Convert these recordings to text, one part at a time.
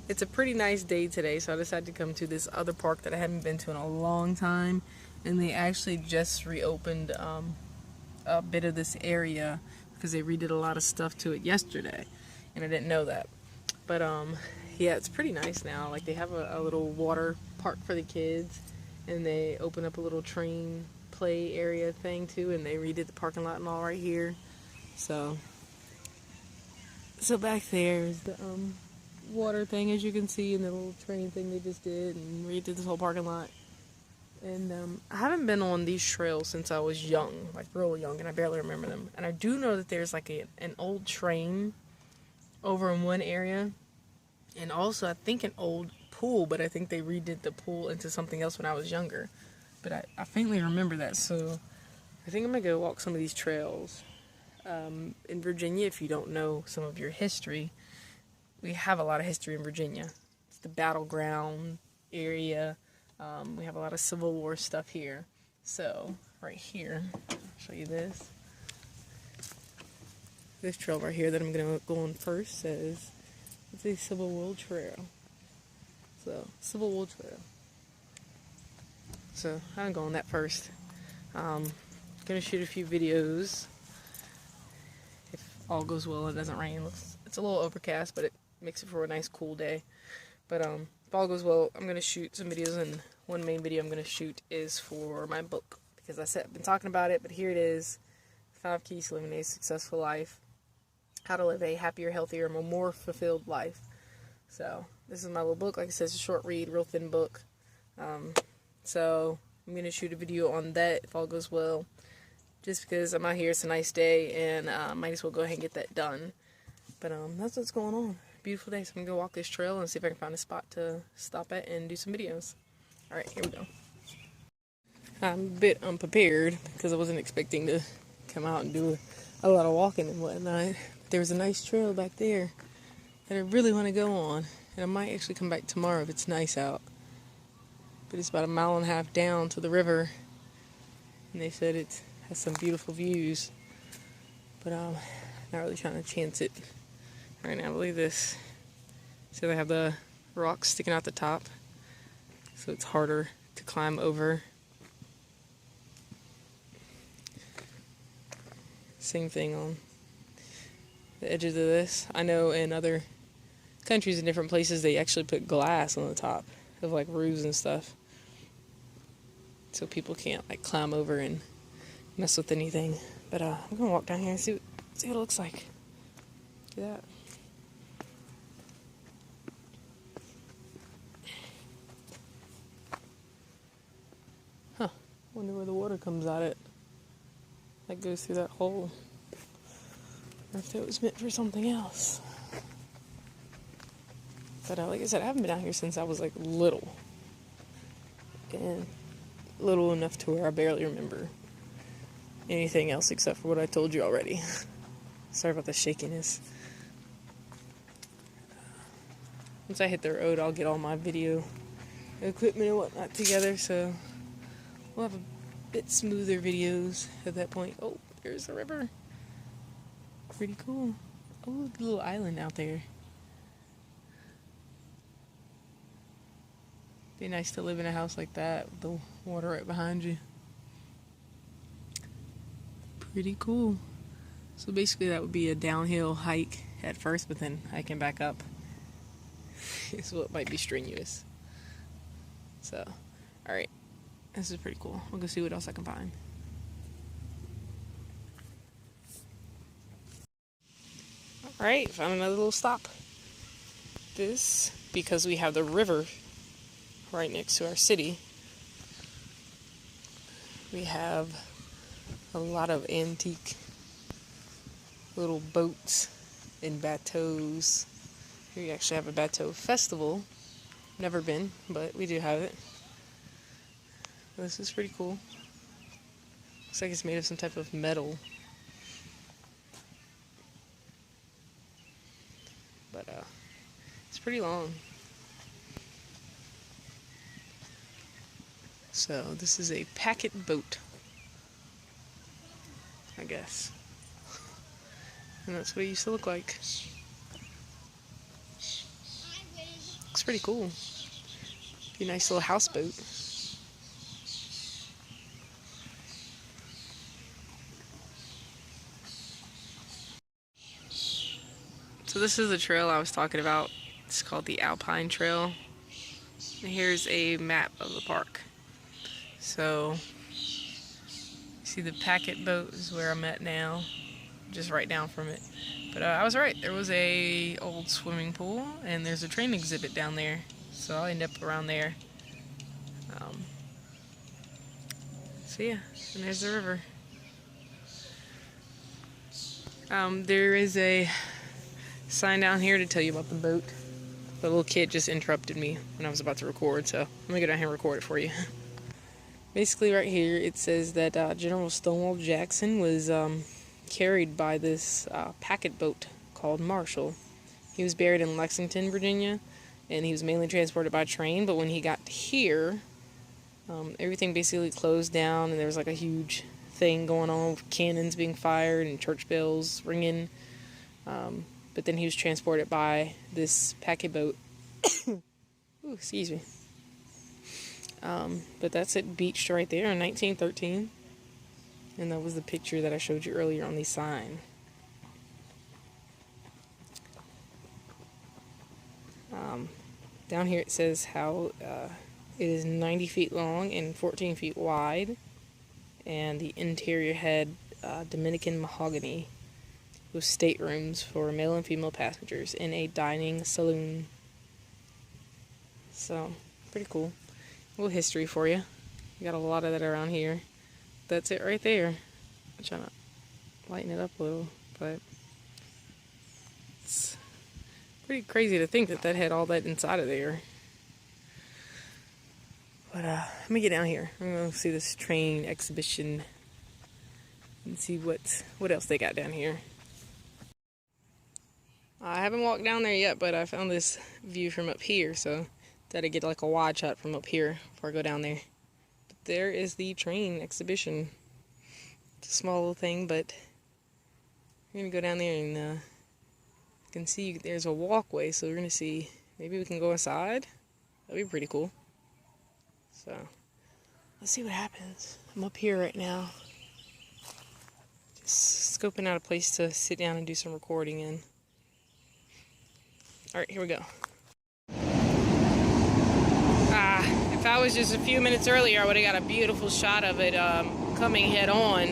it's a pretty nice day today, so I decided to come to this other park that I haven't been to in a long time. And they actually just reopened a bit of this area because they redid a lot of stuff to it yesterday, and I didn't know that. But yeah, it's pretty nice now. Like, they have a little water park for the kids, and they open up a little train play area thing too, and they redid the parking lot and all right here. So back there is the water thing, as you can see, and the little train thing they just did, and redid this whole parking lot. And I haven't been on these trails since I was young, like real young, and I barely remember them. And I do know that there's like an old train over in one area, and also I think an old pool, but I think they redid the pool into something else when I was younger. But I faintly remember that, so I think I'm gonna go walk some of these trails. In Virginia, if you don't know some of your history, we have a lot of history in Virginia. It's the battleground area. We have a lot of Civil War stuff here. So, right here, I'll show you this. This trail right here that I'm going to go on first says it's a Civil War trail. So, Civil War trail. So, I'm going to go on that first. Going to shoot a few videos. If all goes well, it doesn't rain. It's a little overcast, but it makes it for a nice cool day. But if all goes well, I'm going to shoot some videos, and one main video I'm going to shoot is for my book, because I've been talking about it, but here it is. 5 Keys to Living a Successful Life. How to live a happier, healthier, more fulfilled life. So, this is my little book. Like I said, it's a short read, real thin book. So, I'm going to shoot a video on that if all goes well. Just because I'm out here, it's a nice day, and I might as well go ahead and get that done. But that's what's going on. Beautiful day, so I'm going to go walk this trail and see if I can find a spot to stop at and do some videos. Alright, here we go. I'm a bit unprepared because I wasn't expecting to come out and do a lot of walking and whatnot. There was a nice trail back there that I really want to go on, and I might actually come back tomorrow if it's nice out. But it's about 1.5 miles down to the river, and they said it has some beautiful views. But I'm not really trying to chance it right now. I believe this. So they have the rocks sticking out the top, so it's harder to climb over. Same thing on the edges of this. I know in other countries in different places they actually put glass on the top of like roofs and stuff, so people can't like climb over and mess with anything. But I'm gonna walk down here and see what it looks like. Do that. Huh. Wonder where the water comes out at. That goes through that hole. Or if it was meant for something else. But like I said, I haven't been out here since I was like little. And little enough to where I barely remember anything else except for what I told you already. Sorry about the shakiness. Once I hit the road, I'll get all my video equipment and whatnot together, so we'll have a bit smoother videos at that point. Oh, there's the river. Pretty cool. Oh, look, a little island out there. Be nice to live in a house like that with the water right behind you. Pretty cool. So basically that would be a downhill hike at first, but then hiking back up is what might be strenuous. So, alright. This is pretty cool. We'll go see what else I can find. Alright, found another little stop. This, because we have the river right next to our city, we have a lot of antique little boats and bateaus. Here we actually have a bateau festival. Never been, but we do have it. This is pretty cool. Looks like it's made of some type of metal. But it's pretty long. So this is a packet boat, I guess. And that's what it used to look like. pretty cool. Be a nice little houseboat. So this is the trail I was talking about. It's called the Alpine Trail. And here's a map of the park. So, see the Packet boat is where I'm at now, just right down from it. But I was right. There was a old swimming pool, and there's a train exhibit down there. So I'll end up around there. So yeah, and there's the river. There is a sign down here to tell you about the boat. The little kid just interrupted me when I was about to record, so let me go down here and record it for you. Basically right here it says that General Stonewall Jackson was carried by this packet boat called Marshall. He was buried in Lexington, Virginia, and he was mainly transported by train, but when he got here, everything basically closed down, and there was like a huge thing going on with cannons being fired and church bells ringing. But then he was transported by this packet boat. Ooh, excuse me. But that's it, beached right there in 1913. And that was the picture that I showed you earlier on the sign. Down here it says how it is 90 feet long and 14 feet wide. And the interior had Dominican mahogany with staterooms for male and female passengers in a dining saloon. So, pretty cool. A little history for you. You got a lot of that around here. That's it right there. I'm trying to lighten it up a little, but it's pretty crazy to think that that had all that inside of there. But let me get down here. I'm gonna see this train exhibition and see what else they got down here. I haven't walked down there yet, but I found this view from up here, so gotta get like a wide shot from up here before I go down there. But there is the train exhibition. It's a small little thing, but we're gonna go down there and you can see there's a walkway, so we're gonna see, maybe we can go inside. That'd be pretty cool. So let's see what happens. I'm up here right now, just scoping out a place to sit down and do some recording in. Alright, here we go. If I was just a few minutes earlier, I would have got a beautiful shot of it coming head on.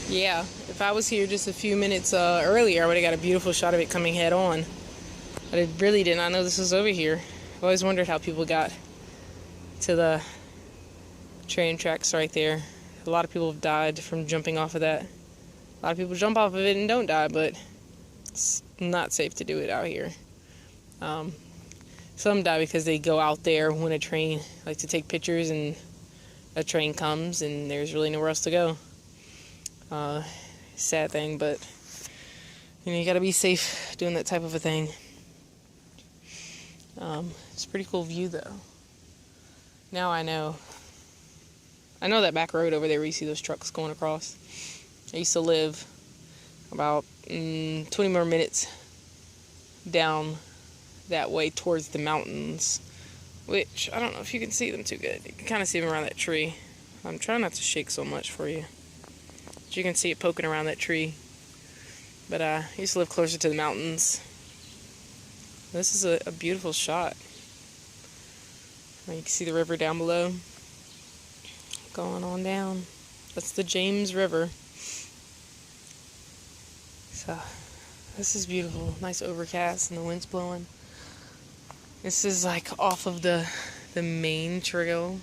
Yeah, if I was here just a few minutes earlier, I would have got a beautiful shot of it coming head on. But I really did not know this was over here. I've always wondered how people got to the train tracks right there. A lot of people have died from jumping off of that. A lot of people jump off of it and don't die, but it's not safe to do it out here. Some die because they go out there when a train, like to take pictures, and a train comes and there's really nowhere else to go. Sad thing, but you know, you gotta be safe doing that type of a thing. It's a pretty cool view though. Now I know that back road over there where you see those trucks going across. I used to live about 20 more minutes down that way towards the mountains, which I don't know if you can see them too good. You can kind of see them around that tree. I'm trying not to shake so much for you, but you can see it poking around that tree. But I used to live closer to the mountains. This is a beautiful shot. You can see the river down below going on down. That's the James River. So this is beautiful. Nice overcast and the wind's blowing. This is like off of the main trail.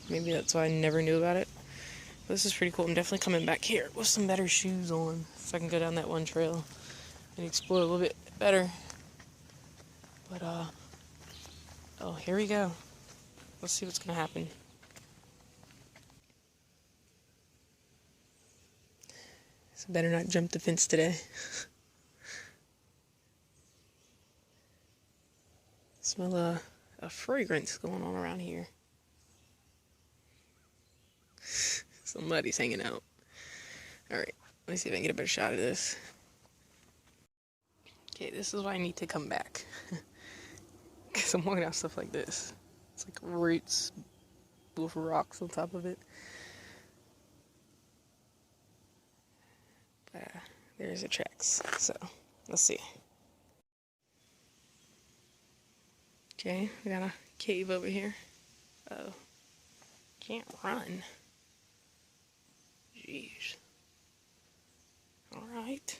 Maybe that's why I never knew about it. But this is pretty cool. I'm definitely coming back here with some better shoes on so I can go down that one trail and explore a little bit better. But oh, here we go. Let's see what's gonna happen. So better not jump the fence today. Smell a fragrance going on around here. It's Somebody's hanging out. Alright, let me see if I can get a better shot of this. Okay, this is why I need to come back. Because I'm walking out stuff like this. It's like roots with rocks on top of it. But there's the tracks. So, let's see. Okay, we got a cave over here. Oh, can't run. Jeez. Alright.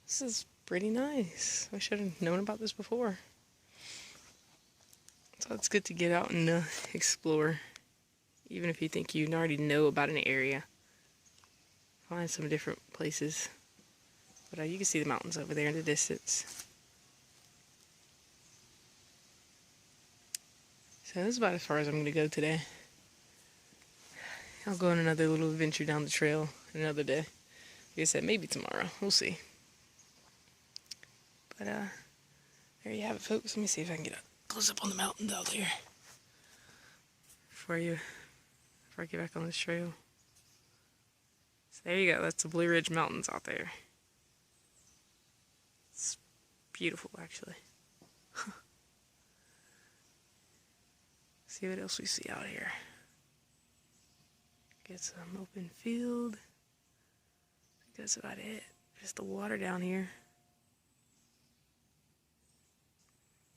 This is pretty nice. I should have known about this before. So it's good to get out and explore. Even if you think you already know about an area. Find some different places. But you can see the mountains over there in the distance. So this is about as far as I'm going to go today. I'll go on another little adventure down the trail another day. Like I said, maybe tomorrow. We'll see. But there you have it, folks. Let me see if I can get a close up on the mountains out there. Before I get back on this trail. So there you go. That's the Blue Ridge Mountains out there. It's beautiful, actually. See what else we see out here. Get some open field. I think that's about it. Just the water down here.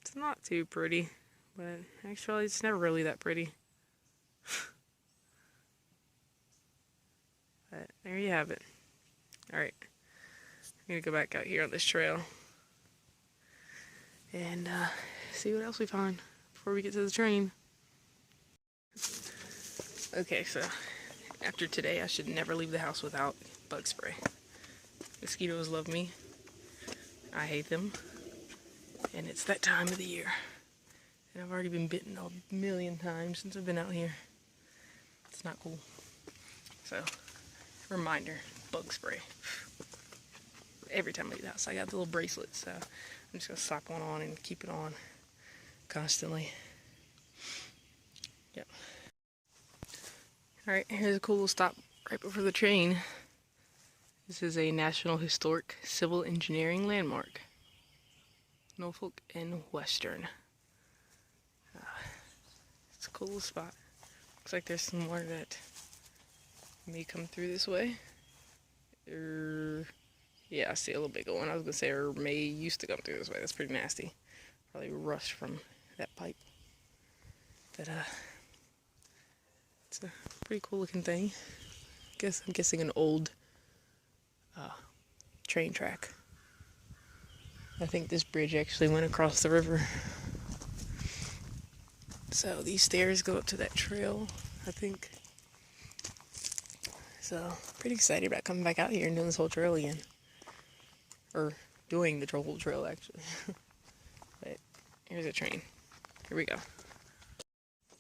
It's not too pretty, but actually it's never really that pretty. But there you have it. Alright, I'm gonna go back out here on this trail and see what else we find before we get to the train. Okay, so after today I should never leave the house without bug spray. Mosquitoes love me. I hate them. And it's that time of the year. And I've already been bitten a million times since I've been out here. It's not cool. So, reminder, bug spray. Every time I leave the house, I got the little bracelet, so I'm just going to slap one on and keep it on constantly. Yep. Alright, here's a cool little stop right before the train. This is a National Historic Civil Engineering Landmark. Norfolk and Western. It's a cool little spot. Looks like there's some more that may come through this way. Yeah, I see a little big one. I was gonna say, or may used to come through this way. That's pretty nasty. Probably rust from that pipe. But it's a pretty cool looking thing. I'm guessing an old train track. I think this bridge actually went across the river. So these stairs go up to that trail, I think. So, pretty excited about coming back out here and doing this whole trail again. Or doing the whole trail, actually. But here's a train. Here we go.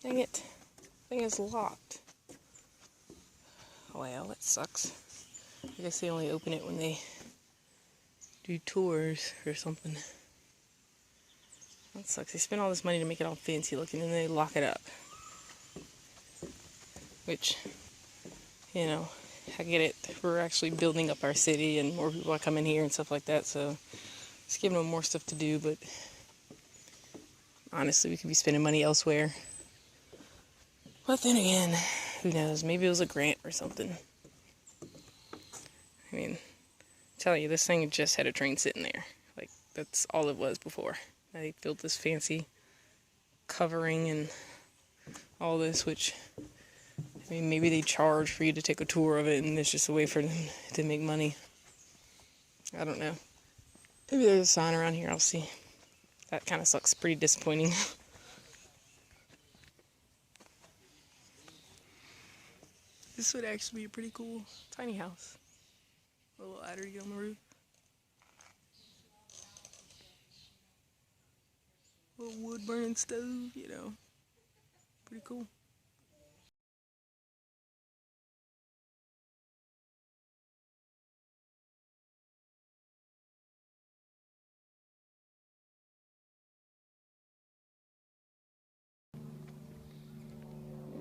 Dang it. Thing is locked. Well, that sucks. I guess they only open it when they do tours or something. That sucks. They spend all this money to make it all fancy looking and they lock it up. Which, you know, I get it. We're actually building up our city and more people are coming here and stuff like that, so it's giving them more stuff to do, but honestly, we could be spending money elsewhere. But then again, who knows? Maybe it was a grant or something. I mean, I'm telling you, this thing just had a train sitting there. Like, that's all it was before. They built this fancy covering and all this, which, I mean, maybe they charge for you to take a tour of it and it's just a way for them to make money. I don't know. Maybe there's a sign around here, I'll see. That kind of sucks. Pretty disappointing. This would actually be a pretty cool tiny house. A little attic on the roof. A little wood burning stove, you know. Pretty cool.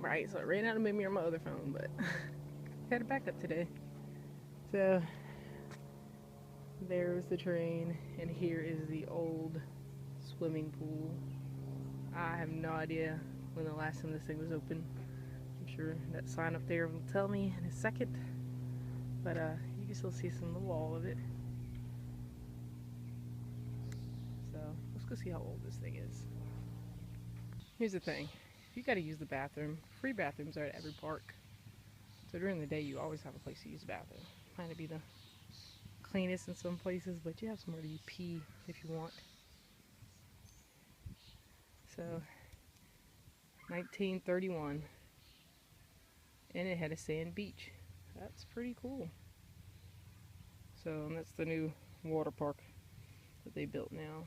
right, so I ran out of memory on my other phone, but had a backup today. So there's the train, and here is the old swimming pool. I have no idea when the last time this thing was open. I'm sure that sign up there will tell me in a second, but you can still see some of the wall of it. So let's go see how old this thing is. Here's the thing, you gotta use the bathroom. Free bathrooms are at every park. So during the day you always have a place to use the bathroom. Might not be the cleanest in some places, but you have somewhere to pee if you want. So 1931, and it had a sand beach. That's pretty cool. So that's the new water park that they built now.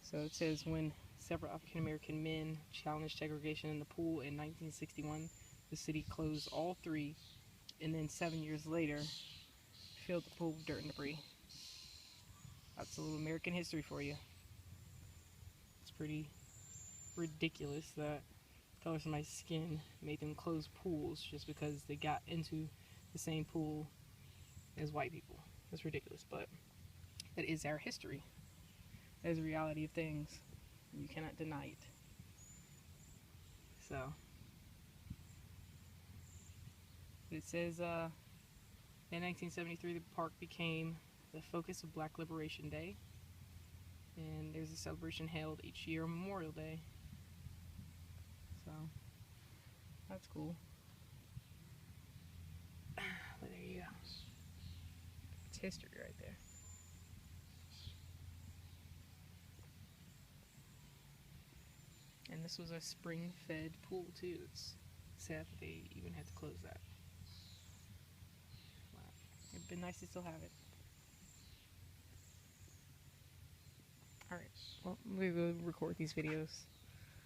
So it says when several African American men challenged segregation in the pool in 1961, the city closed all three, and then 7 years later filled the pool with dirt and debris. That's a little American history for you. It's pretty ridiculous that the colors of my skin made them close pools just because they got into the same pool as white people. That's ridiculous, but that is our history. That is the reality of things. You cannot deny it. So, it says in 1973 the park became the focus of Black Liberation Day, and there's a celebration held each year on Memorial Day. So that's cool. But there you go. It's history right there. And this was a spring-fed pool too. It's sad that they even had to close that. But it'd been nice to still have it. Alright, well, we will record these videos.